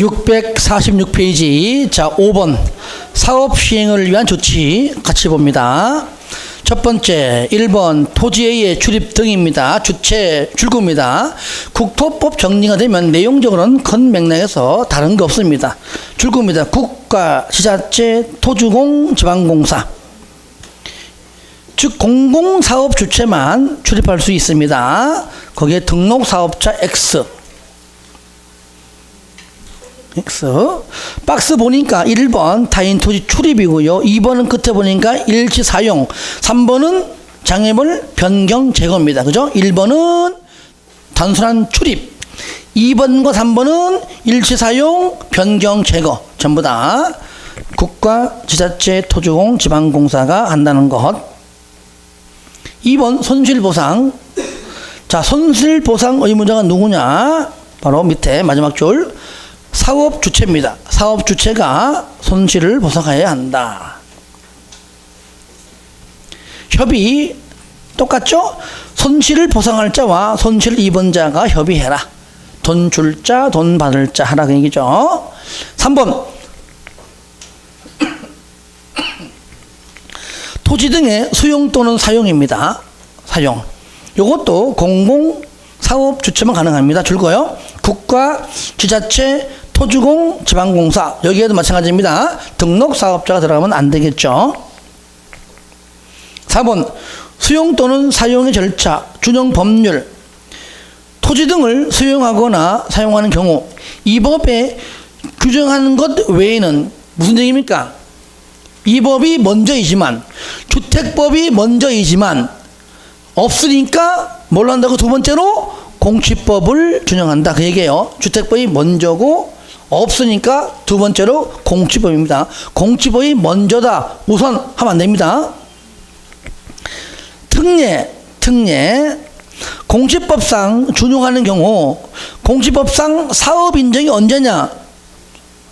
646페이지. 자, 5번. 사업 시행을 위한 조치 같이 봅니다. 첫 번째, 1번 토지의 출입 등입니다. 주체, 출구입니다. 국토법 정리가 되면 내용적으로는 큰 맥락에서 다른 거 없습니다. 출구입니다. 국가, 지자체, 토주공, 지방공사. 즉 공공사업 주체만 출입할 수 있습니다. 거기에 등록사업자 X. 박스 보니까 1번 타인 토지 출입이고요. 2번은 끝에 보니까 일시 사용. 3번은 장애물 변경 제거입니다. 그죠? 1번은 단순한 출입. 2번과 3번은 일시 사용, 변경 제거. 전부 다 국가, 지자체, 토주공, 지방공사가 한다는 것. 2번 손실보상. 자, 손실보상 의무자가 누구냐? 바로 밑에 마지막 줄. 사업 주체입니다. 사업 주체가 손실을 보상해야 한다. 협의 똑같죠? 손실을 보상할 자와 손실 입은 자가 협의해라. 돈 줄 자, 돈 받을 자 하라 그 얘기죠. 3번 토지 등의 수용 또는 사용입니다. 사용. 이것도 공공사업 주체만 가능합니다. 줄거요. 국가, 지자체, 토주공, 지방공사. 여기에도 마찬가지입니다. 등록사업자가 들어가면 안 되겠죠. 4번 수용 또는 사용의 절차, 준용 법률. 토지 등을 수용하거나 사용하는 경우 이 법에 규정하는 것 외에는 무슨 얘기입니까? 이 법이 먼저이지만, 주택법이 먼저이지만 없으니까 뭘 한다고? 두 번째로 공취법을 준용한다 그 얘기예요. 주택법이 먼저고 없으니까 두 번째로 공취법입니다. 공취법이 먼저다, 우선 하면 안 됩니다. 특례. 공취법상 준용하는 경우 공취법상 사업 인정이 언제냐?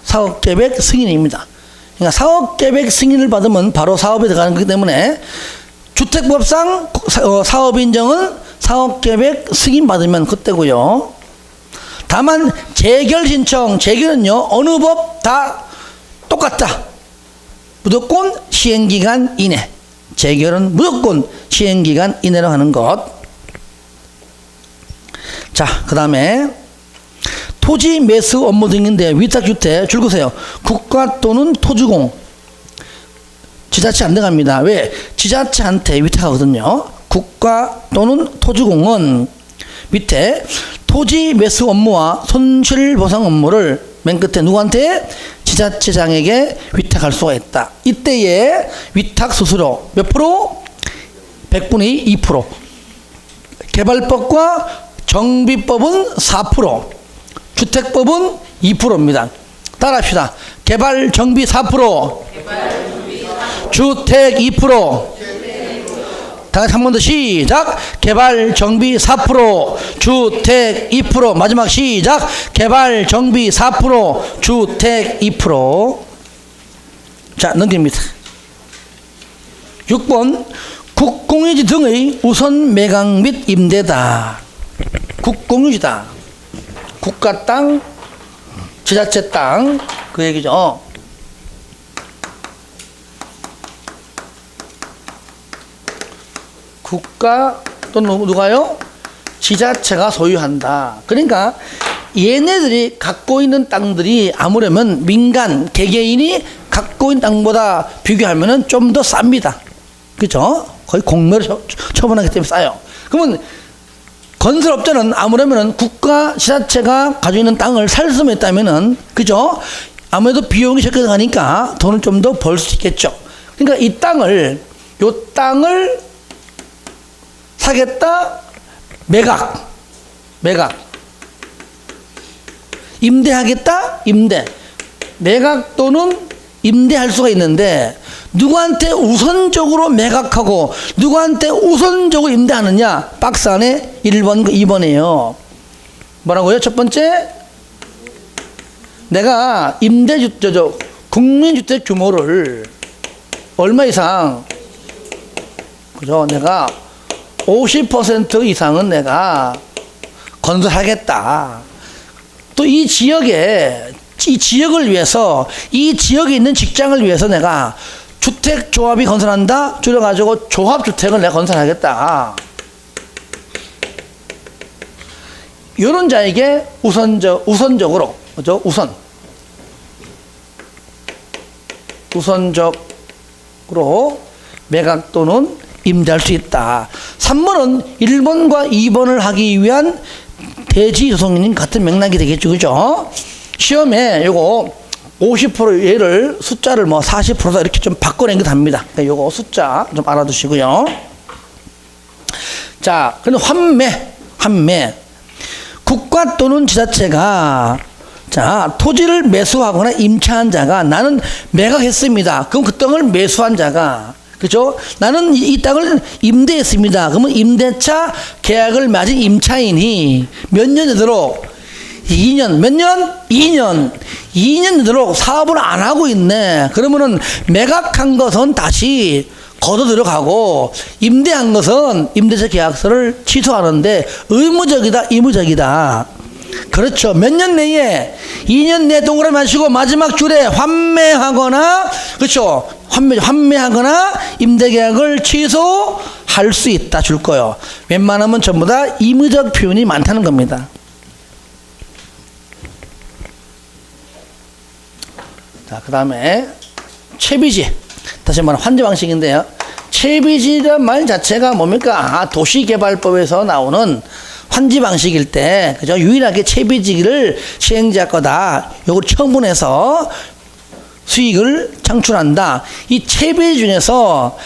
사업계획 승인입니다. 그러니까 사업계획 승인을 받으면 바로 사업에 들어가는 거기 때문에 주택법상 사업 인정은 사업계획 승인 받으면 그때고요. 다만 재결 신청, 재결은요 어느 법 다 똑같다. 무조건 시행기간 이내. 재결은 무조건 시행기간 이내로 하는 것. 자, 그 다음에 토지 매수 업무 등인데 위탁주택 줄거세요. 국가 또는 토주공. 지자체 안 들어갑니다. 왜? 지자체한테 위탁하거든요. 국가 또는 토주공은 밑에 토지 매수 업무와 손실보상 업무를 맨 끝에 누구한테? 지자체장에게 위탁할 수가 있다. 이때의 위탁 수수료 몇 프로? 100분의 2%. 개발법과 정비법은 4%. 주택법은 2%입니다. 따라합시다. 개발 정비 4%. 주택 2%. 다같이 한 번 더 시작. 개발 정비 4%, 주택 2%. 마지막 시작. 개발 정비 4%, 주택 2%. 자, 넘깁니다. 6번 국공유지 등의 우선 매각 및 임대다. 국공유지다. 국가 땅, 지자체 땅 그 얘기죠. 국가 또는 누가요? 지자체가 소유한다. 그러니까 얘네들이 갖고 있는 땅들이 아무래면 민간 개개인이 갖고 있는 땅보다 비교하면은 좀 더 쌉니다. 그죠? 거의 공매로 처분하기 때문에 싸요. 그러면 건설업자는 아무래면 국가 지자체가 가지고 있는 땅을 살 수만 있다면은, 그죠? 아무래도 비용이 적게 들어가니까 돈을 좀 더 벌 수 있겠죠. 그러니까 요 땅을 사겠다. 매각. 임대하겠다. 임대. 매각 또는 임대할 수가 있는데 누구한테 우선적으로 매각하고 누구한테 우선적으로 임대하느냐? 박스 안에 1번, 2번이에요. 뭐라고요? 첫 번째, 내가 국민주택 규모를 얼마 이상, 그죠? 내가 50% 이상은 내가 건설하겠다. 또 이 지역에 이 지역을 위해서, 이 지역에 있는 직장을 위해서 내가 주택조합이 건설한다, 줄여가지고 조합주택을 내가 건설하겠다. 이런 자에게 우선적으로, 그죠? 우선적으로 매각 또는 임대할 수 있다. 3번은 1번과 2번을 하기 위한 대지 조성인 같은 맥락이 되겠죠. 그죠? 시험에 요거 50% 얘를 숫자를 뭐 40%다 이렇게 좀 바꿔내기도 합니다. 그러니까 요거 숫자 좀 알아두시고요. 자, 그럼 환매. 국가 또는 지자체가 자, 토지를 매수하거나 임차한 자가 나는 매각했습니다. 그럼 그 땅을 매수한 자가, 그죠? 나는 이 땅을 임대했습니다. 그러면 임대차 계약을 맺은 임차인이 몇 년 되도록 2년, 몇 년? 2년 되도록 사업을 안 하고 있네. 그러면은 매각한 것은 다시 걷어 들어가고 임대한 것은 임대차 계약서를 취소하는데 의무적이다, 임의적이다. 그렇죠. 몇 년 내에 2년 내에 동그라미 하시고 마지막 줄에 환매하거나, 그렇죠. 환매하거나 임대계약을 취소할 수 있다 줄 거요. 웬만하면 전부 다 임의적 표현이 많다는 겁니다. 자, 그 다음에 채비지. 다시 말하면 환지 방식인데요. 채비지란 말 자체가 뭡니까? 도시개발법에서 나오는 환지 방식일 때, 그죠? 유일하게 채비지기를 시행자 거다. 요걸 처분해서 수익을 창출한다. 이 채비지 중에서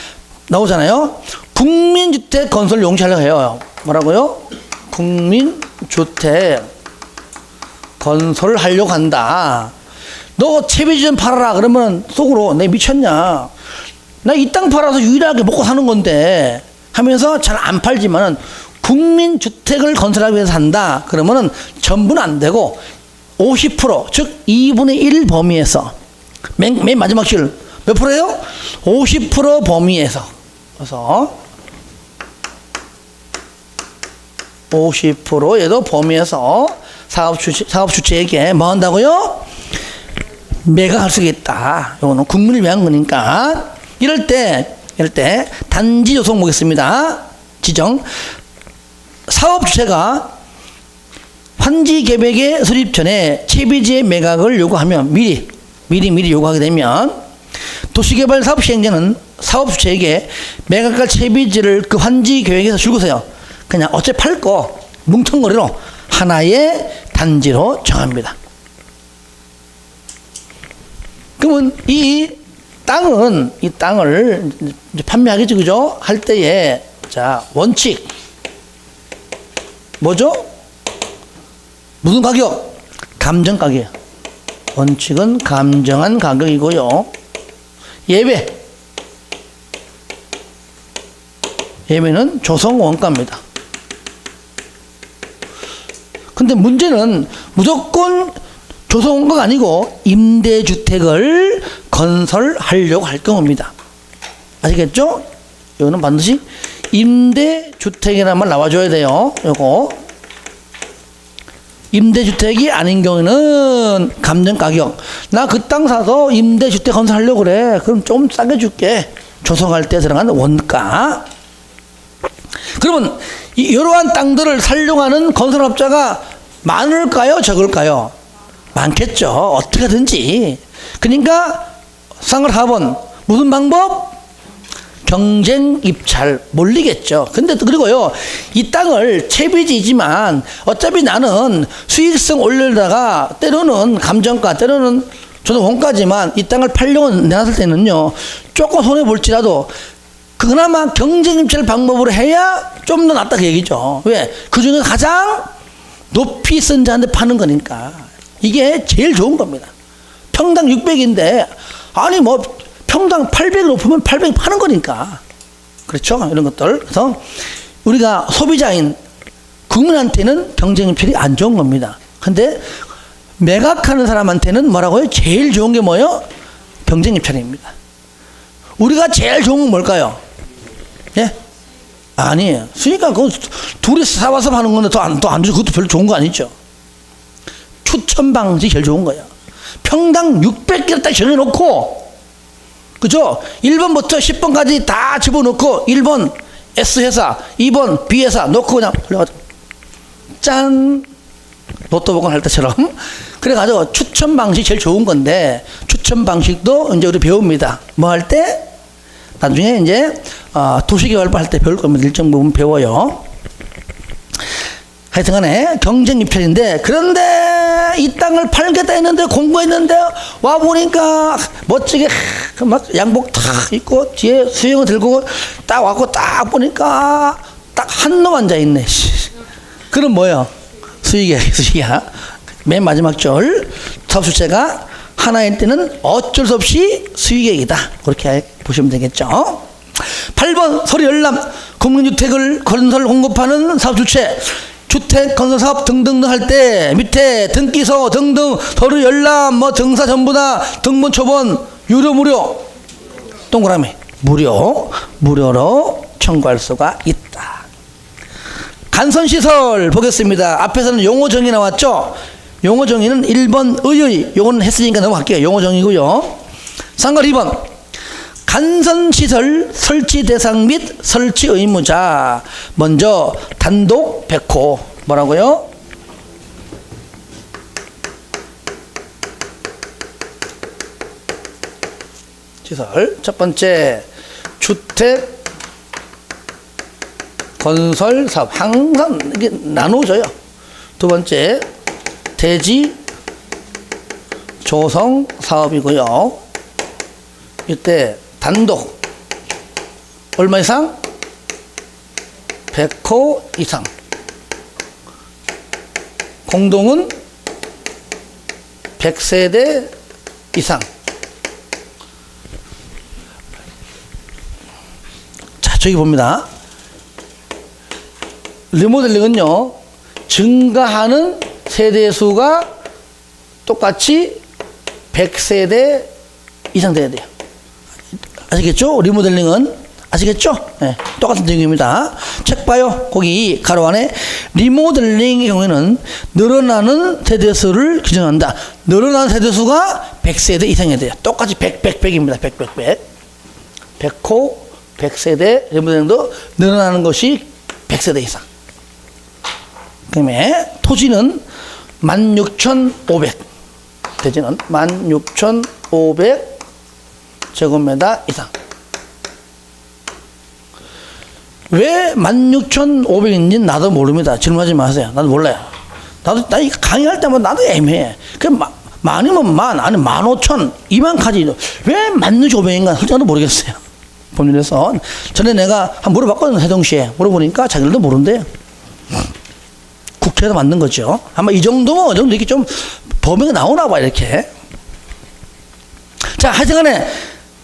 나오잖아요. 국민주택 건설 용지하려고 해요. 뭐라고요? 국민주택 건설을 하려고 한다. 너 채비지 좀 팔아라. 그러면 속으로 내 미쳤냐? 나 이 땅 팔아서 유일하게 먹고 사는 건데 하면서 잘 안 팔지만은 국민주택을 건설하기 위해서 한다. 그러면은 전부는 안 되고 50%, 즉 2분의 1 범위에서 맨 마지막 줄 몇 프로예요? 50% 범위에서. 그래서 50%에도 범위에서 사업주체에게 뭐 한다고요? 매각할 수 있다. 이거는 국민을 위한 거니까. 이럴 때 단지 조성 보겠습니다. 지정. 사업주체가 환지 계획의 수립 전에 채비지의 매각을 요구하면 미리 요구하게 되면 도시개발 사업 시행자는 사업주체에게 매각할 채비지를 그 환지 계획에서 줄고서요. 그냥 어차피 팔 거 뭉텅거리로 하나의 단지로 정합니다. 그러면 이 땅을 이제 판매하겠죠, 그죠? 할 때에 자, 원칙 뭐죠? 무슨 가격? 감정 가격. 원칙은 감정한 가격이고요. 예매는 조성 원가입니다. 근데 문제는 무조건 조성 원가가 아니고 임대주택을 건설하려고 할 경우입니다. 아시겠죠? 이거는 반드시 임대주택이라는 말 나와줘야 돼요. 요거 임대주택이 아닌 경우에는 감정가격. 나 그 땅 사서 임대주택 건설하려고 그래. 그럼 좀 싸게 줄게. 조성할 때 들어가는 원가. 그러면 이러한 땅들을 살려하는 건설업자가 많을까요? 적을까요? 많겠죠. 어떻게든지. 그러니까 쌍을 4번 무슨 방법? 경쟁 입찰 몰리겠죠. 근데 그리고요, 이 땅을 채비지지만 어차피 나는 수익성 올리다가 때로는 감정가, 때로는 저도 원가지만 이 땅을 팔려고 내놨을 때는요, 조금 손해 볼지라도 그나마 경쟁 입찰 방법으로 해야 좀 더 낫다 그 얘기죠. 왜? 그 중에 가장 높이 쓴 자한테 파는 거니까. 이게 제일 좋은 겁니다. 평당 600인데 아니 뭐 평당 800 높으면 800 파는 거니까. 그렇죠? 이런 것들. 그래서 우리가 소비자인 국민한테는 경쟁 입찰이 안 좋은 겁니다. 근데 매각하는 사람한테는 뭐라고요? 제일 좋은 게 뭐예요? 경쟁 입찰입니다. 우리가 제일 좋은 건 뭘까요? 예? 아니에요. 그러니까 그 둘이 사와서 하는 건데 또 안 주고 그것도 별로 좋은 거 아니죠. 추천 방식이 제일 좋은 거예요. 평당 600개를 딱 정해놓고, 그죠? 1번부터 10번까지 다 집어넣고 1번 S회사, 2번 B회사 놓고 그냥 흘려가지고 짠! 로또 복권 할 때처럼. 그래가지고 추천 방식 제일 좋은 건데, 추천 방식도 이제 우리 배웁니다. 뭐 할 때? 나중에 이제 도시개발부 할 때 배울 겁니다. 일정 부분 배워요. 하여튼 간에 경쟁 입찰인데, 그런데 이 땅을 팔겠다 했는데, 공부했는데 와보니까 멋지게 막 양복 탁 입고 뒤에 수영을 들고 딱 왔고 딱 보니까 딱 한 놈 앉아있네. 그럼 뭐예요? 수익이야. 맨 마지막 줄 사업주체가 하나일 때는 어쩔 수 없이 수익액이다. 그렇게 보시면 되겠죠. 8번 서류 열람. 국민주택을 건설 공급하는 사업주체, 주택 건설 사업 등등등 할 때 밑에 등기소 등등 서류 열람 뭐 등사 전부 다 등본 초본 유료 무료 동그라미 무료로 청구할 수가 있다. 간선시설 보겠습니다. 앞에서는 용어 정의 나왔죠. 용어 정의는 1번 의의, 요거는 했으니까 넘어갈게요. 용어 정의고요. 상관 2번 간선시설 설치 대상 및 설치 의무자. 먼저 단독 백호 뭐라고요? 시설 첫 번째 주택 건설 사업 항상 이게 나눠져요. 두 번째 대지 조성 사업이고요. 이때 단독 얼마 이상? 100호 이상. 공동은 100세대 이상. 자, 저기 봅니다. 리모델링은요, 증가하는 세대수가 똑같이 100세대 이상 돼야 돼요. 아시겠죠? 리모델링은 아시겠죠? 네, 똑같은 내용입니다. 책 봐요. 거기 가로 안에 리모델링의 경우에는 늘어나는 세대수를 규정한다. 늘어나는 세대수가 100세대 이상이 돼요. 똑같이 100입니다. 100호 100세대 리모델링도 늘어나는 것이 100세대 이상. 그다음에 토지는 16,500, 대지는 16,500 제곱미터 이상. 왜 16,500인지 나도 모릅니다. 질문하지 마세요. 나도 몰라요. 나 이 강의할 때마다 나도 애매해. 많으면 만, 아니 15,000, 2만까지. 왜 16,500인가 솔직히 모르겠어요. 법률에서. 전에 내가 한번 물어봤거든요. 세종시에. 물어보니까 자기들도 모른대요. 국회에서 만든 거죠. 아마 이 정도면 어느 정도 이렇게 좀 범위가 나오나 봐, 이렇게. 자, 하여튼간에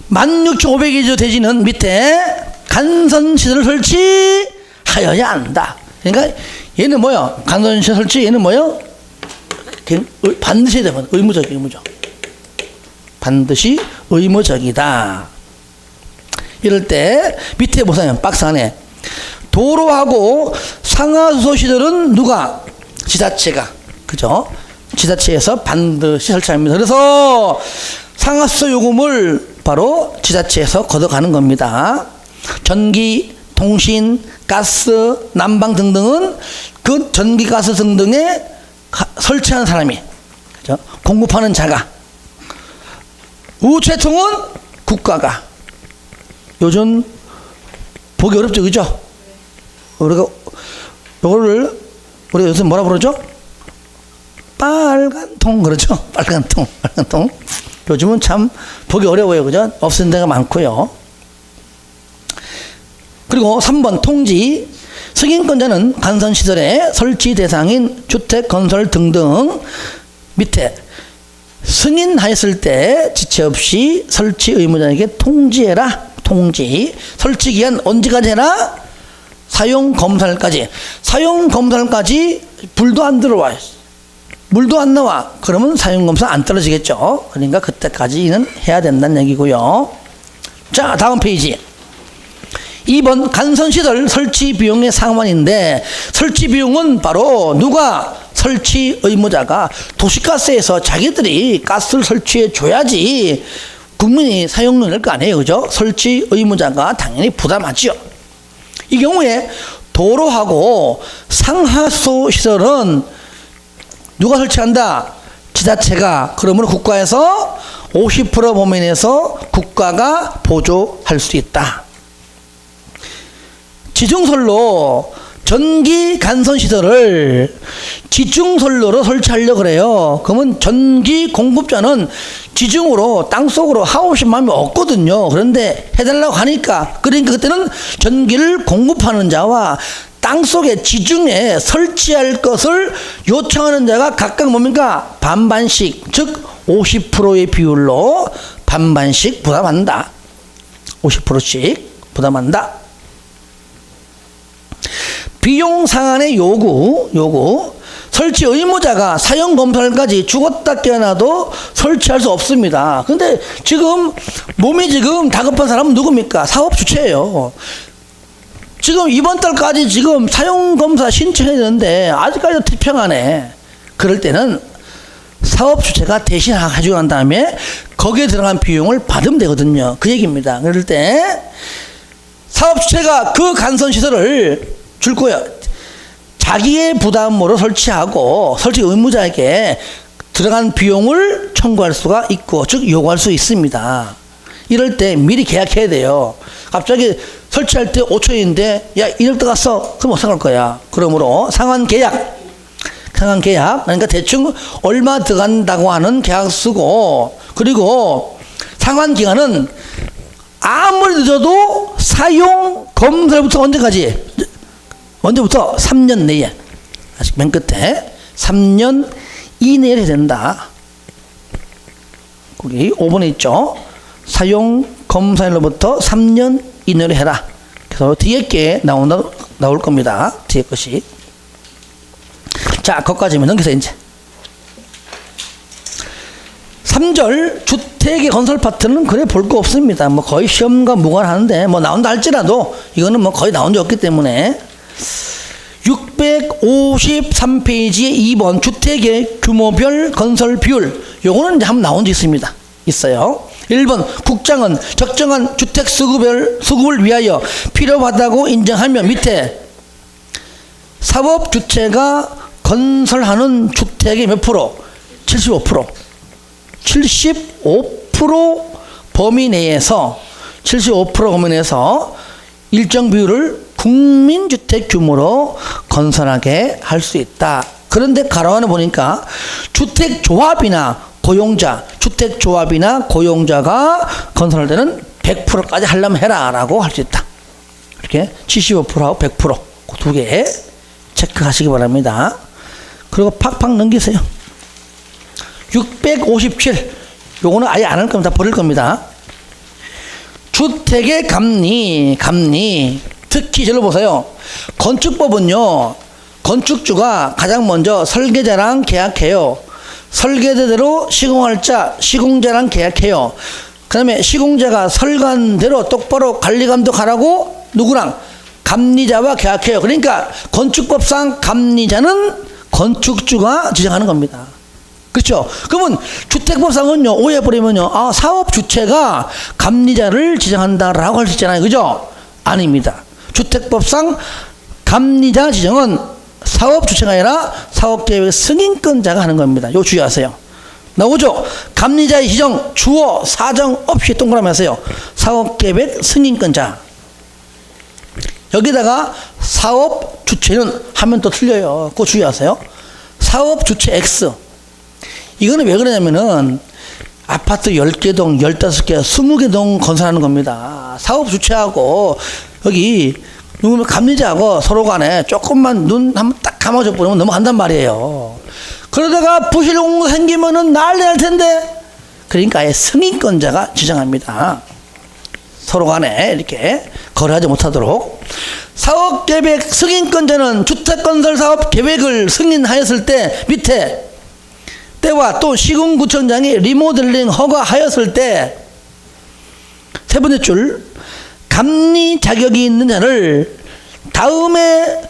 16,500이죠. 대지는 밑에 간선시설을 설치하여야 한다. 그러니까 얘는 뭐요? 간선시설 설치, 얘는 뭐요? 반드시 해야 되면 의무적. 반드시 의무적이다. 이럴 때 밑에 보세요. 박스 안에 도로하고 상하수도 시설은 누가? 지자체가. 그죠? 지자체에서 반드시 설치합니다. 그래서 상하수도 요금을 바로 지자체에서 걷어가는 겁니다. 전기, 통신, 가스, 난방 등등은 그 전기, 가스 등등에 설치하는 사람이, 그죠? 공급하는 자가. 우체통은 국가가. 요즘 보기 어렵죠, 그죠? 우리가 요거를 우리가 요새 뭐라 부르죠? 빨간 통, 그렇죠? 빨간 통. 요즘은 참 보기 어려워요, 그죠? 없는 데가 많고요. 그리고 3번 통지. 승인권자는 간선시설의 설치 대상인 주택, 건설 등등 밑에 승인하였을 때 지체 없이 설치 의무자에게 통지해라. 통지. 설치 기한 언제까지 해라? 사용검사일까지. 사용검사일까지 불도 안 들어와요. 물도 안 나와. 그러면 사용검사 안 떨어지겠죠. 그러니까 그때까지는 해야 된다는 얘기고요. 자, 다음 페이지. 2번 간선시설 설치 비용의 상환인데, 설치 비용은 바로 누가? 설치 의무자가 도시가스에서 자기들이 가스를 설치해 줘야지 국민이 사용료를 낼 거 아니에요. 그죠? 설치 의무자가 당연히 부담하지요. 이 경우에 도로하고 상하수 시설은 누가 설치한다? 지자체가. 그러므로 국가에서 50% 범위내에서 국가가 보조할 수 있다. 지중선로 전기 간선 시설을 지중선로로 설치하려고 그래요. 그러면 전기 공급자는 지중으로 땅속으로 하오실 마음이 없거든요. 그런데 해달라고 하니까, 그러니까 그때는 전기를 공급하는 자와 땅속에 지중에 설치할 것을 요청하는 자가 각각 뭡니까? 반반씩, 즉 50%의 비율로 반반씩 부담한다. 50%씩 부담한다. 비용 상한의 요구. 설치 의무자가 사용 검사일까지 죽었다 깨어나도 설치할 수 없습니다. 근데 지금 몸이 지금 다급한 사람은 누굽니까? 사업 주체예요. 지금 이번 달까지 지금 사용 검사 신청했는데 아직까지도 태평하네. 그럴 때는 사업 주체가 대신 해주고 난 다음에 거기에 들어간 비용을 받으면 되거든요. 그 얘기입니다. 그럴 때 사업 주체가 그 간선 시설을 줄 거야. 자기의 부담으로 설치하고 설치 의무자에게 들어간 비용을 청구할 수가 있고, 즉 요구할 수 있습니다. 이럴 때 미리 계약해야 돼요. 갑자기 설치할 때 5천인데 야 1억 들어갔어. 그럼 어떡할 거야. 그러므로 상한 계약, 그러니까 대충 얼마 들어간다고 하는 계약 쓰고, 그리고 상환 기간은 아무리 늦어도 사용 검사부터 언제부터 3년 내에, 아직 맨 끝에 3년 이내에 해야 된다. 거기 5번에 있죠. 사용 검사일로부터 3년 이내로 해라. 그래서 뒤에 게 나올 겁니다. 뒤에 것이. 자, 거기까지면 넘겨서 이제 3절 주택의 건설 파트는 그래 볼 거 없습니다. 뭐 거의 시험과 무관하는데 뭐 나온다 할지라도 이거는 뭐 거의 나온 적 없기 때문에 653페이지의 2번 주택의 규모별 건설 비율, 요거는 이제 한번 나온 적 있어요. 1번 국장은 적정한 주택 수급을 위하여 필요하다고 인정하며 밑에 사업 주체가 건설하는 주택의 몇 프로? 75%. 75% 범위 내에서 75% 범위 내에서 일정 비율을 국민주택 규모로 건설하게 할 수 있다. 그런데 가로안에 보니까 주택조합이나 고용자가 건설할 때는 100%까지 하려면 해라 라고 할 수 있다. 이렇게 75%하고 100% 그 두 개 체크하시기 바랍니다. 그리고 팍팍 넘기세요. 657, 요거는 아예 안 할 겁니다. 버릴 겁니다. 주택의 감리. 특히 저를 보세요. 건축법은요, 건축주가 가장 먼저 설계자랑 계약해요. 설계대로 시공자랑 계약해요. 그 다음에 시공자가 설관대로 똑바로 관리 감독하라고 누구랑? 감리자와 계약해요. 그러니까 건축법상 감리자는 건축주가 지정하는 겁니다. 그렇죠? 그러면 주택법상은요, 오해해버리면요, 아, 사업 주체가 감리자를 지정한다라고 할 수 있잖아요. 그죠? 아닙니다. 주택법상 감리자 지정은 사업 주체가 아니라 사업계획 승인권자가 하는 겁니다. 요 주의하세요. 나오죠? 감리자의 지정, 주어, 사정 없이 동그라미 하세요. 사업계획 승인권자. 여기다가 사업 주체는 하면 또 틀려요. 그거 주의하세요. 사업 주체 X. 이거는 왜 그러냐면은 아파트 10개 동, 15개, 20개 동 건설하는 겁니다. 사업 주체하고 여기 누구면 감리자하고 서로 간에 조금만 눈 한번 딱 감아줘 버리면 넘어간단 말이에요. 그러다가 부실 공고 생기면은 난리 날 텐데. 그러니까 아예 승인권자가 지정합니다. 서로 간에 이렇게 거래하지 못하도록. 사업계획 승인권자는 주택건설 사업 계획을 승인하였을 때 밑에 때와 또 시군구청장이 리모델링 허가하였을 때 세 번째 줄 감리 자격이 있는 자를 다음에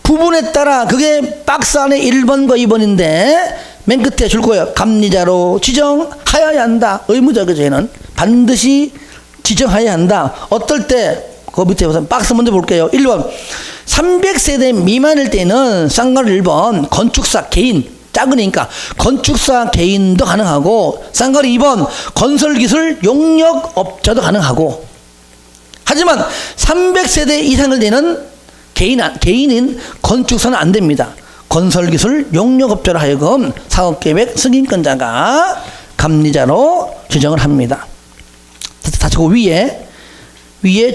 부분에 따라 그게 박스 안에 1번과 2번인데 맨 끝에 줄 거예요. 감리자로 지정하여야 한다. 의무적이죠. 얘는 반드시 지정하여야 한다. 어떨 때 그 밑에 보세요. 박스 먼저 볼게요. 1번 300세대 미만일 때는 쌍가루 1번 건축사 개인 작으니까 건축사 개인도 가능하고 쌍가루 2번 건설기술 용역업자도 가능하고 하지만 300세대 이상을 되는 개인인 건축사는 안 됩니다. 건설기술 용역업자로 하여금 사업계획 승인권자가 감리자로 지정을 합니다. 다시 그 위에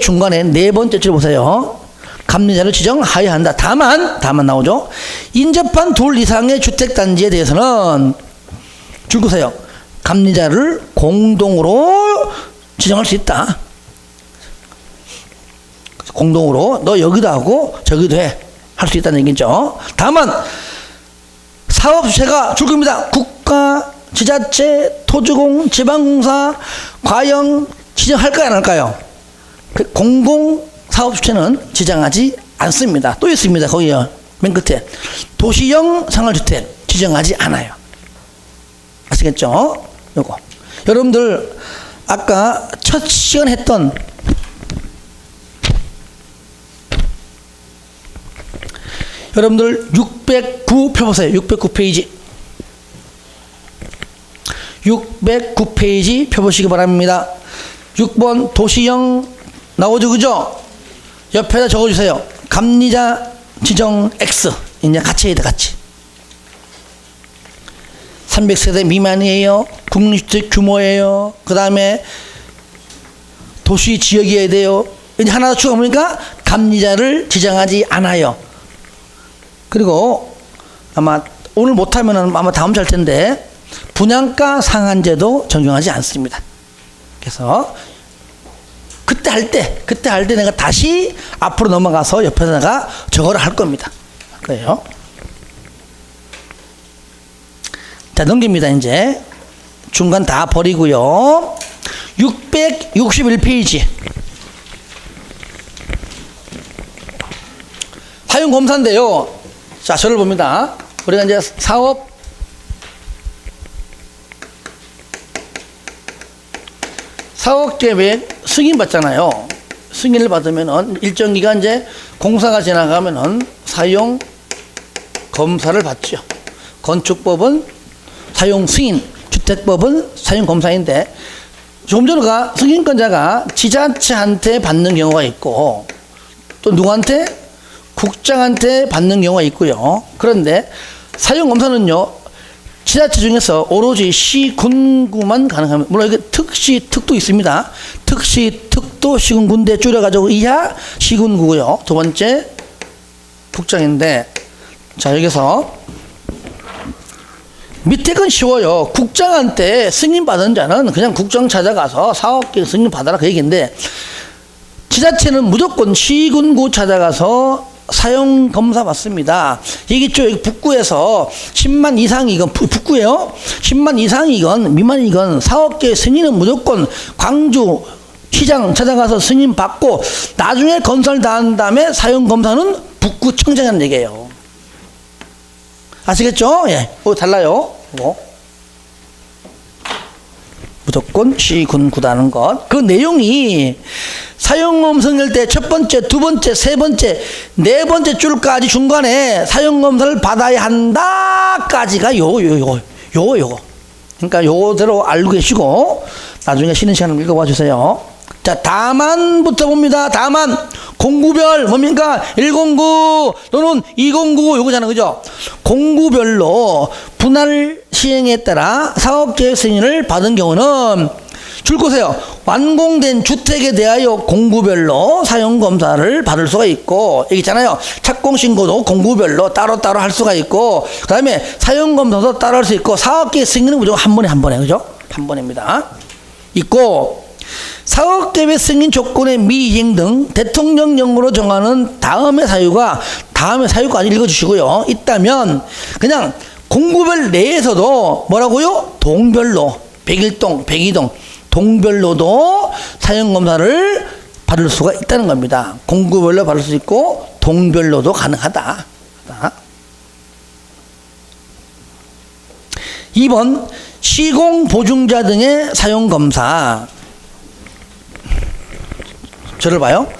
중간에 네 번째 줄 보세요. 감리자로 지정하여야 한다. 다만 나오죠. 인접한 둘 이상의 주택단지에 대해서는 줄 보세요. 감리자를 공동으로 지정할 수 있다. 공동으로 너 여기도 하고 저기도 할 수 있다는 얘기죠. 다만 사업주체가 줄 겁니다. 국가, 지자체, 토지공, 지방공사, 과영 지정할까요 안 할까요? 공공사업주체는 지정하지 않습니다. 또 있습니다. 거기요. 맨 끝에 도시형 생활주택 지정하지 않아요. 아시겠죠? 요거 여러분들 아까 첫 시간 했던 여러분들 609 펴보세요. 609페이지 609페이지 펴보시기 바랍니다. 6번 도시형 나오죠. 그죠? 옆에다 적어주세요. 감리자 지정 X 이제 같이 해야 돼. 같이 300세대 미만이에요. 국립주택 규모예요. 그 다음에 도시 지역이어야 돼요. 이제 하나 더 추가하니까 감리자를 지정하지 않아요. 그리고 아마 오늘 못하면 아마 다음 주 할 텐데 분양가 상한제도 적용하지 않습니다. 그래서 그때 할 때 내가 다시 앞으로 넘어가서 옆에다가 저거를 할 겁니다. 그래요. 자, 넘깁니다. 이제 중간 다 버리고요. 661페이지 사용검사인데요. 자, 저를 봅니다. 우리가 이제 사업계획 승인 받잖아요. 승인을 받으면은 일정 기간 이제 공사가 지나가면은 사용 검사를 받죠. 건축법은 사용 승인, 주택법은 사용 검사인데 조금 전에 승인권자가 지자체한테 받는 경우가 있고 또 누구한테? 국장한테 받는 경우가 있고요. 그런데 사용 검사는요. 지자체 중에서 오로지 시, 군구만 가능합니다. 물론 이게 특시, 특도 있습니다. 특시, 특도, 시군, 군대 줄여가지고 이하 시군구고요. 두 번째 국장인데 자 여기서 밑에 건 쉬워요. 국장한테 승인받은 자는 그냥 국장 찾아가서 사업계획 승인 받아라 그 얘기인데 지자체는 무조건 시군구 찾아가서 사용 검사 받습니다. 여기 있죠. 여기 북구에서 10만 이상이건 북구예요. 10만 이상이건 미만이건 사업계획 승인은 무조건 광주 시장 찾아가서 승인 받고 나중에 건설 다 한 다음에 사용 검사는 북구청장이라는 얘기예요. 아시겠죠? 예. 달라요. 무조건 시군구다는 것. 그 내용이 사용검사일 때 첫 번째, 두 번째, 세 번째, 네 번째 줄까지 중간에 사용검사를 받아야 한다까지가 요거. 그러니까 요거대로 알고 계시고 나중에 쉬는 시간을 읽어봐 주세요. 자, 다만부터 봅니다. 다만 공구별 뭡니까? 109 또는 209 요거잖아. 그죠? 공구별로 분할 시행에 따라 사업계획 승인을 받은 경우는 줄 거세요. 완공된 주택에 대하여 공구별로 사용검사를 받을 수가 있고 여기 있잖아요. 착공신고도 공구별로 따로따로 할 수가 있고 그 다음에 사용검사도 따로 할 수 있고 사업계획 승인은 무조건 한 번에 그죠? 한 번입니다. 있고 사업계획 승인 조건의 미이행 등 대통령령으로 정하는 다음의 사유까지 읽어주시고요. 있다면 그냥 공구별 내에서도 뭐라고요? 동별로 101동, 102동 동별로도 사용검사를 받을 수가 있다는 겁니다. 공구별로 받을 수 있고 동별로도 가능하다. 있습니다. 2번 시공보증자 등의 사용검사. 저를 봐요.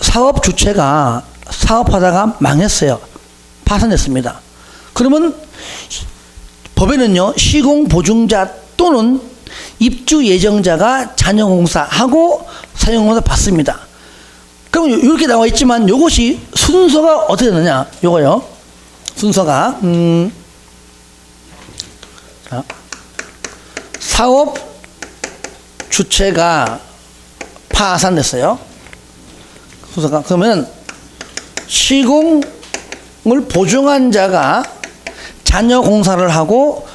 사업 주체가 사업하다가 망했어요. 파산했습니다. 그러면 법에는요, 시공보증자 또는 입주 예정자가 잔여공사하고 사용검사 받습니다. 그럼 이렇게 나와 있지만 이것이 순서가 어떻게 되느냐? 요거요. 순서가 자, 사업 주체가 파산됐어요. 순서가 그러면 시공을 보증한 자가 잔여 공사를 하고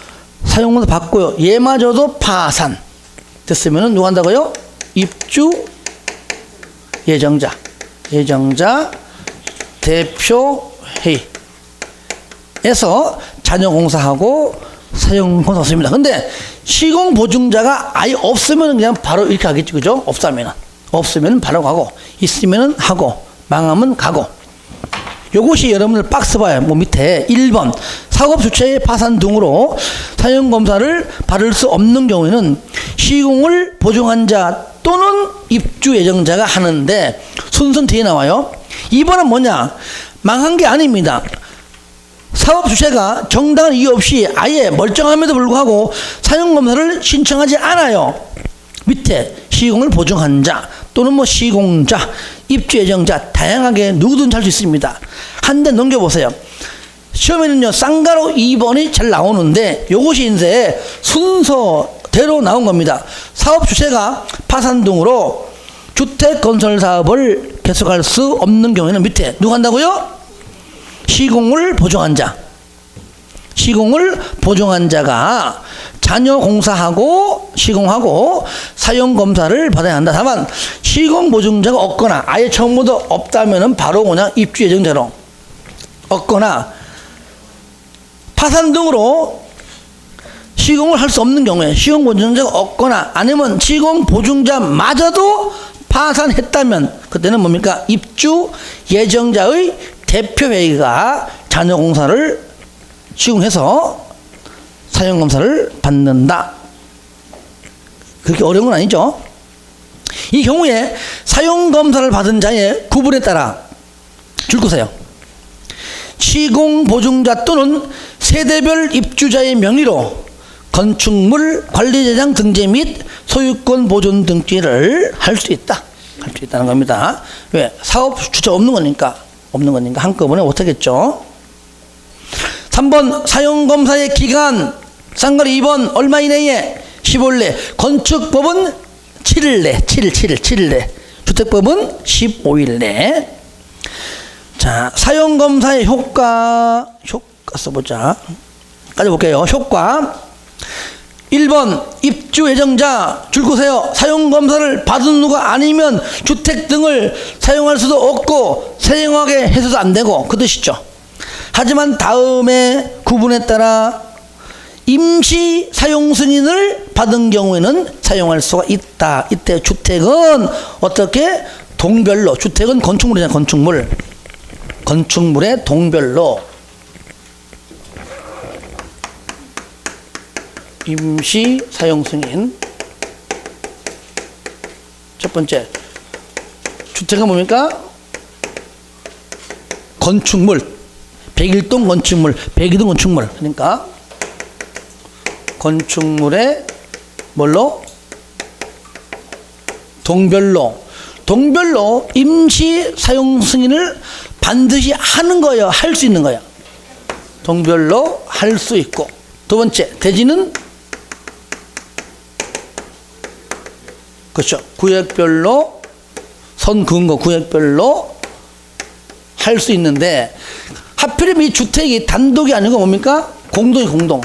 사용을 받고요. 얘마저도 파산 됐으면 누가 한다고요? 입주 예정자 대표회의에서 잔여 공사하고 사용 공사 없습니다. 근데 시공 보증자가 아예 없으면 그냥 바로 이렇게 하겠지, 그죠? 없으면 바로 가고, 있으면 하고, 망하면 가고. 요것이 여러분들 박스 봐요. 뭐 밑에 1번 사업 주체의 파산 등으로 사용 검사를 받을 수 없는 경우에는 시공을 보증한 자 또는 입주 예정자가 하는데 순서는 뒤에 나와요. 2번은 뭐냐? 망한 게 아닙니다. 사업 주체가 정당한 이유 없이 아예 멀쩡함에도 불구하고 사용검사를 신청하지 않아요. 밑에 시공을 보증한 자 또는 뭐 시공자, 입주 예정자 다양하게 누구든 할 수 있습니다. 한 대 넘겨보세요. 시험에는요 쌍가로 2번이 잘 나오는데 요것이 이제 순서대로 나온 겁니다. 사업 주체가 파산 등으로 주택 건설 사업을 계속할 수 없는 경우에는 밑에 누가 한다고요? 시공을 보증한 자가 잔여 공사하고 시공하고 사용 검사를 받아야 한다. 다만 시공 보증자가 없거나 아예 처음부터 없다면은 바로 그냥 입주 예정자로, 없거나 파산 등으로 시공을 할 수 없는 경우에 시공 보증자가 없거나 아니면 시공 보증자마저도 파산했다면 그때는 뭡니까? 입주 예정자의 대표회의가 잔여 공사를 시공해서 사용 검사를 받는다. 그렇게 어려운 건 아니죠. 이 경우에 사용 검사를 받은 자의 구분에 따라 줄 거세요. 시공 보증자 또는 세대별 입주자의 명의로 건축물 관리재량 등재 및 소유권 보존 등기를 할 수 있다는 겁니다. 왜? 사업 주체 없는 거니까 한꺼번에 못하겠죠. 3번 사용검사의 기간 쌍거리 2번 얼마 이내에 15일 내, 건축법은 7일 내, 7일 내, 주택법은 15일 내. 자, 사용검사의 효과 써보자. 가져볼게요. 효과 1번 입주 예정자 줄 거세요. 사용검사를 받은 누가 아니면 주택 등을 사용할 수도 없고 사용하게 해서도 안 되고 그 뜻이죠. 하지만 다음에 구분에 따라 임시 사용 승인을 받은 경우에는 사용할 수가 있다. 이때 주택은 어떻게? 동별로. 주택은 건축물이잖아요. 건축물의 동별로 임시 사용 승인. 첫 번째 주택은 뭡니까? 건축물, 101동 건축물, 102동 건축물. 그러니까 건축물의 뭘로? 동별로 임시 사용 승인을 반드시 하는 거예요. 할 수 있는 거예요. 동별로 할 수 있고. 두 번째, 대지는 그렇죠. 구역별로 선 그은 거 구역별로 할 수 있는데 하필이면 이 주택이 단독이 아니고 뭡니까? 공동도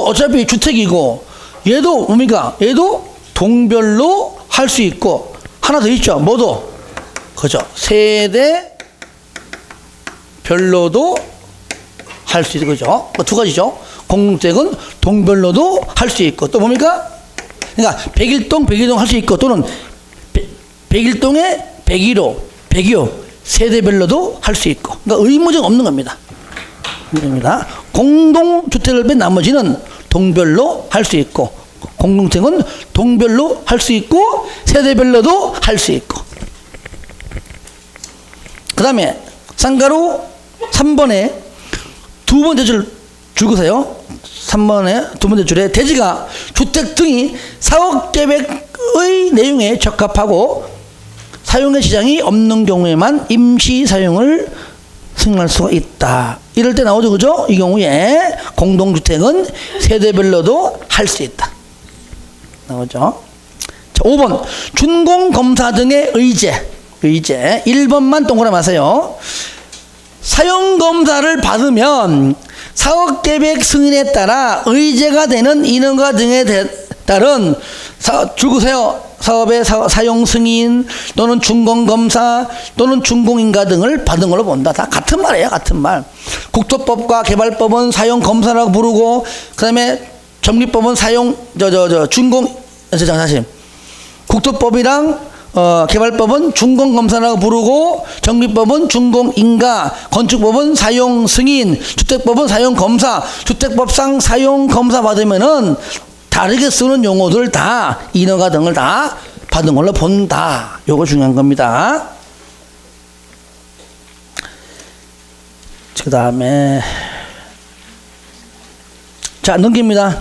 어차피 주택이고 얘도 뭡니까? 얘도 동별로 할 수 있고 하나 더 있죠. 뭐도? 그죠. 세대별로도 할 수 있고 그죠. 두 가지죠. 공동주택은 동별로도 할 수 있고 또 뭡니까? 그러니까 101동 할 수 있고 또는 101동에 101호, 102호 세대별로도 할 수 있고, 그러니까 의무적 없는 겁니다. 공동주택을 뺀 나머지는 동별로 할 수 있고, 공동주택은 동별로 할 수 있고 세대별로도 할 수 있고. 그 다음에 쌍가루 3번에 두 번째 줄 줄거세요. 3번에 두 번째 줄에 대지가 주택 등이 사업계획의 내용에 적합하고 사용의 지장이 없는 경우에만 임시 사용을 승인할 수가 있다. 이럴 때 나오죠, 그죠? 이 경우에 공동주택은 세대별로도 할 수 있다. 나오죠? 자, 5번 준공검사 등의 의제 1번만 동그라미 하세요. 사용검사를 받으면 사업계획 승인에 따라 의제가 되는 인허가 등에 따른 줄거세요. 사업의 사용 승인 또는 준공검사 또는 준공인가 등을 받은 걸로 본다. 다 같은 말이에요. 같은 말. 국토법과 개발법은 사용검사라고 부르고, 그 다음에 정비법은 사실 국토법이랑 개발법은 준공검사라고 부르고, 정비법은 준공인가, 건축법은 사용승인, 주택법은 사용검사, 주택법상 사용검사 받으면은 다르게 쓰는 용어들 다 인허가 등을 다 받은 걸로 본다. 요거 중요한 겁니다. 그 다음에 자, 넘깁니다.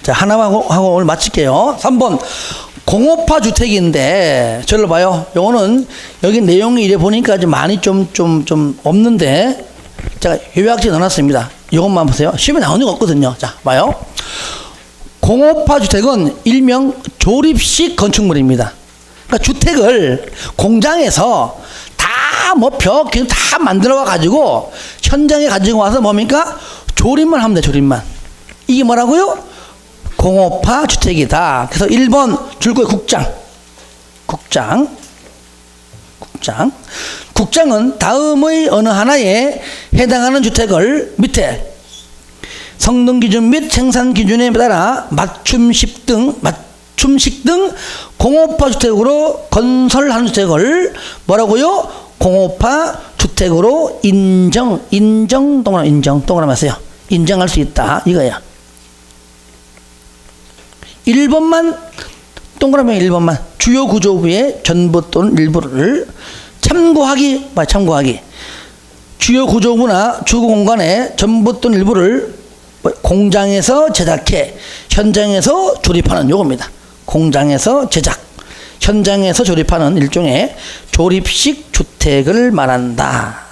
자, 하나만 하고 오늘 마칠게요. 3번 공업화 주택인데 저를 봐요. 요거는 여기 내용이 이래 보니까 좀 많이 좀 없는데 제가 요약지에 넣어놨습니다. 이것만 보세요. 시험에 나오는 거 없거든요. 자, 봐요. 공업화 주택은 일명 조립식 건축물입니다. 그러니까 주택을 공장에서 다 뭐 벽 다 만들어 가지고 현장에 가지고 와서 뭡니까? 조립만 하면 돼. 조립만. 이게 뭐라고요? 공업화 주택이다. 그래서 1번 줄거에 국장은 다음의 어느 하나에 해당하는 주택을 밑에 성능 기준 및 생산 기준에 따라 맞춤식 등 공업화 주택으로 건설하는 주택을 뭐라고요? 공업화 주택으로 동그라미 하세요. 인정할 수 있다. 이거야. 1번만 동그라미 1번만 주요 구조부의 전부 또는 일부를 참고하기. 주요 구조부나 주거 공간의 전부 또는 일부를 공장에서 제작해 현장에서 조립하는 요겁니다. 공장에서 제작, 현장에서 조립하는 일종의 조립식 주택을 말한다.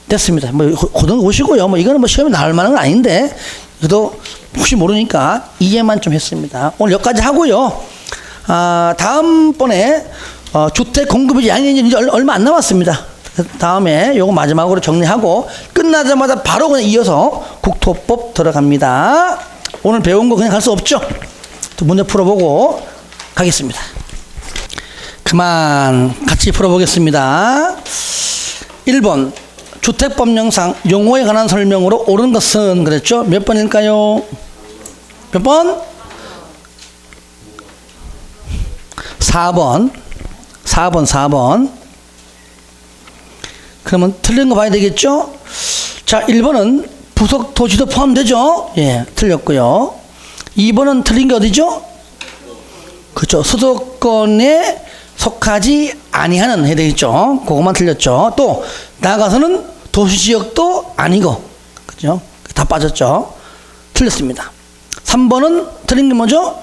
됐습니다. 뭐 고등 오시고요. 뭐 이거는 뭐 시험에 나올 만한 건 아닌데 그래도 혹시 모르니까 이해만 좀 했습니다. 오늘 여기까지 하고요. 다음번에 주택 공급이 양이 이제 얼마 안 남았습니다. 다음에 요거 마지막으로 정리하고 끝나자마자 바로 그냥 이어서 국토법 들어갑니다. 오늘 배운 거 그냥 갈 수 없죠? 또 문제 풀어보고 가겠습니다. 그만 같이 풀어보겠습니다. 1번 주택법령상 용어에 관한 설명으로 옳은 것은 그랬죠? 몇 번일까요? 몇 번? 4번. 그러면 틀린 거 봐야 되겠죠? 자, 1번은 부속 토지도 포함되죠? 예, 틀렸고요. 2번은 틀린 게 어디죠? 그렇죠. 수도권에 속하지 아니하는 해야 되겠죠? 그것만 틀렸죠. 또 나가서는 도시지역도 아니고, 그죠? 다 빠졌죠? 틀렸습니다. 3번은 틀린 게 뭐죠?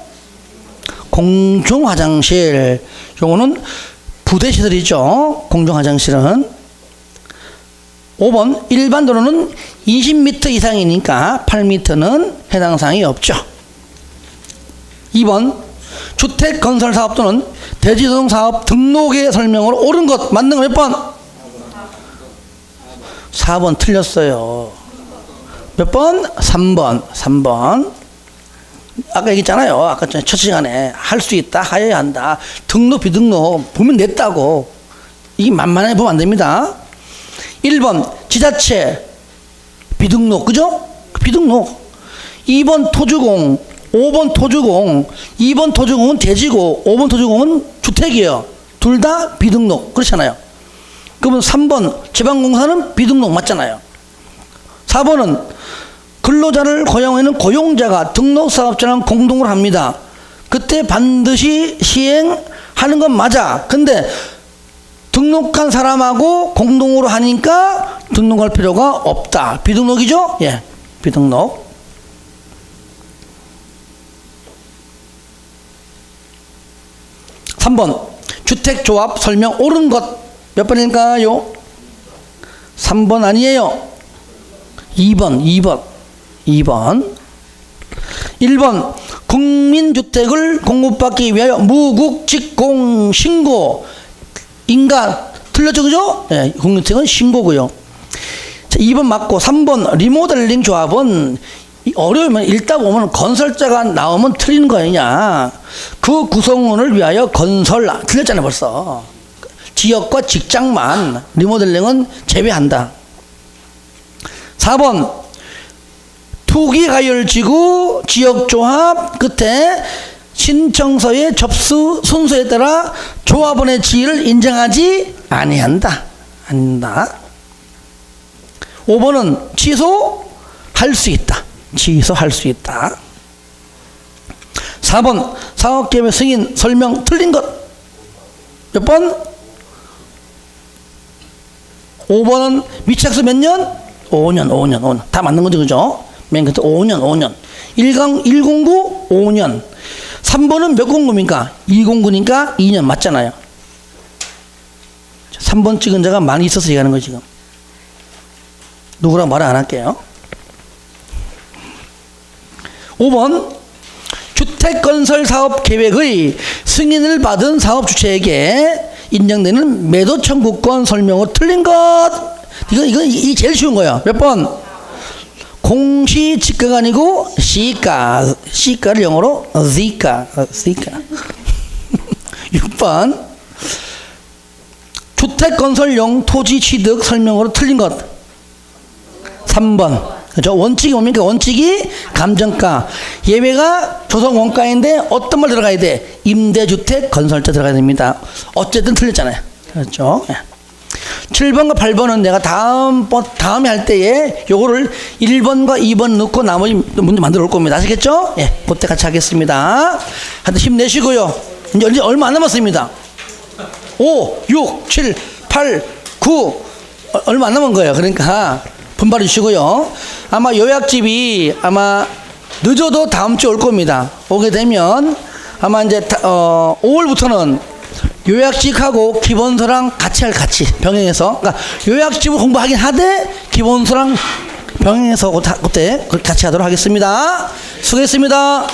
공중화장실. 요거는 부대시설이죠. 공중화장실은. 5번 일반 도로는 20m 이상이니까 8m는 해당 사항이 없죠. 2번 주택 건설 사업 또는 대지조성 사업 등록의 설명으로 옳은 것 맞는 거 몇 번? 4번 틀렸어요. 몇 번? 3번. 아까 얘기했잖아요. 아까 첫 시간에 할 수 있다, 하여야 한다. 등록, 비등록 보면 냈다고. 이게 만만하게 보면 안 됩니다. 1번 지자체 비등록, 그죠? 비등록 2번 토주공, 5번 토주공, 2번 토주공은 대지고 5번 토주공은 주택이에요. 둘 다 비등록. 그렇잖아요. 그러면 3번 지방공사는 비등록 맞잖아요. 4번은 근로자를 고용하는 고용자가 등록사업자랑 공동으로 합니다. 그때 반드시 시행하는 건 맞아. 근데 등록한 사람하고 공동으로 하니까 등록할 필요가 없다. 비등록이죠? 예, 비등록. 3번 주택조합 설명 옳은 것 몇 번일까요? 3번 아니에요. 2번 1번 국민주택을 공급받기 위하여 무국직공 신고 인가 틀렸죠, 그죠? 네, 국민주택은 신고고요. 자, 2번 맞고 3번 리모델링 조합은 어려우면 읽다 보면 건설자가 나오면 틀리는 거 아니냐. 그 구성원을 위하여 건설 틀렸잖아요 벌써. 지역과 직장만 리모델링은 제외한다. 4번 투기가열지구 지역조합 끝에 신청서의 접수 순서에 따라 조합원의 지위를 인정하지 아니한다. 5번은 취소할 수 있다. 취소할 수 있다. 4번 사업계획 승인 설명 틀린 것 몇 번? 5번은 미착수 몇 년? 5년. 다 맞는 거죠, 그죠? 맨 끝에 5년. 109, 5년. 3번은 몇 공급입니까? 209니까 2년 맞잖아요. 3번 찍은 자가 많이 있어서 얘기하는 거예요, 지금. 누구랑 말을 안 할게요. 5번 주택건설사업계획의 승인을 받은 사업주체에게 인정되는 매도 청구권 설명으로 틀린 것. 이건 제일 쉬운 거예요. 몇 번? 공시지가가 아니고 시가. 시가를 영어로 Z가. 6번 주택건설용 토지 취득 설명으로 틀린 것. 3번. 그렇죠? 원칙이 뭡니까? 원칙이 감정가. 예외가 조성원가인데 어떤 말 들어가야 돼? 임대주택 건설자 들어가야 됩니다. 어쨌든 틀렸잖아요. 그렇죠? 7번과 8번은 내가 다음에 할 때에 요거를 1번과 2번 넣고 나머지 문제 만들어 올 겁니다. 아시겠죠? 예, 그때 같이 하겠습니다. 하여튼 힘내시고요. 이제 얼마 안 남았습니다. 5, 6, 7, 8, 9 얼마 안 남은 거예요. 그러니까 분발해 주시고요. 아마 요약집이 아마 늦어도 다음 주에 올 겁니다. 오게 되면 아마 이제 5월부터는 요약집하고 기본서랑 같이 병행해서, 그러니까 요약집을 공부하긴 하되 기본서랑 병행해서 그때 같이 하도록 하겠습니다. 수고했습니다.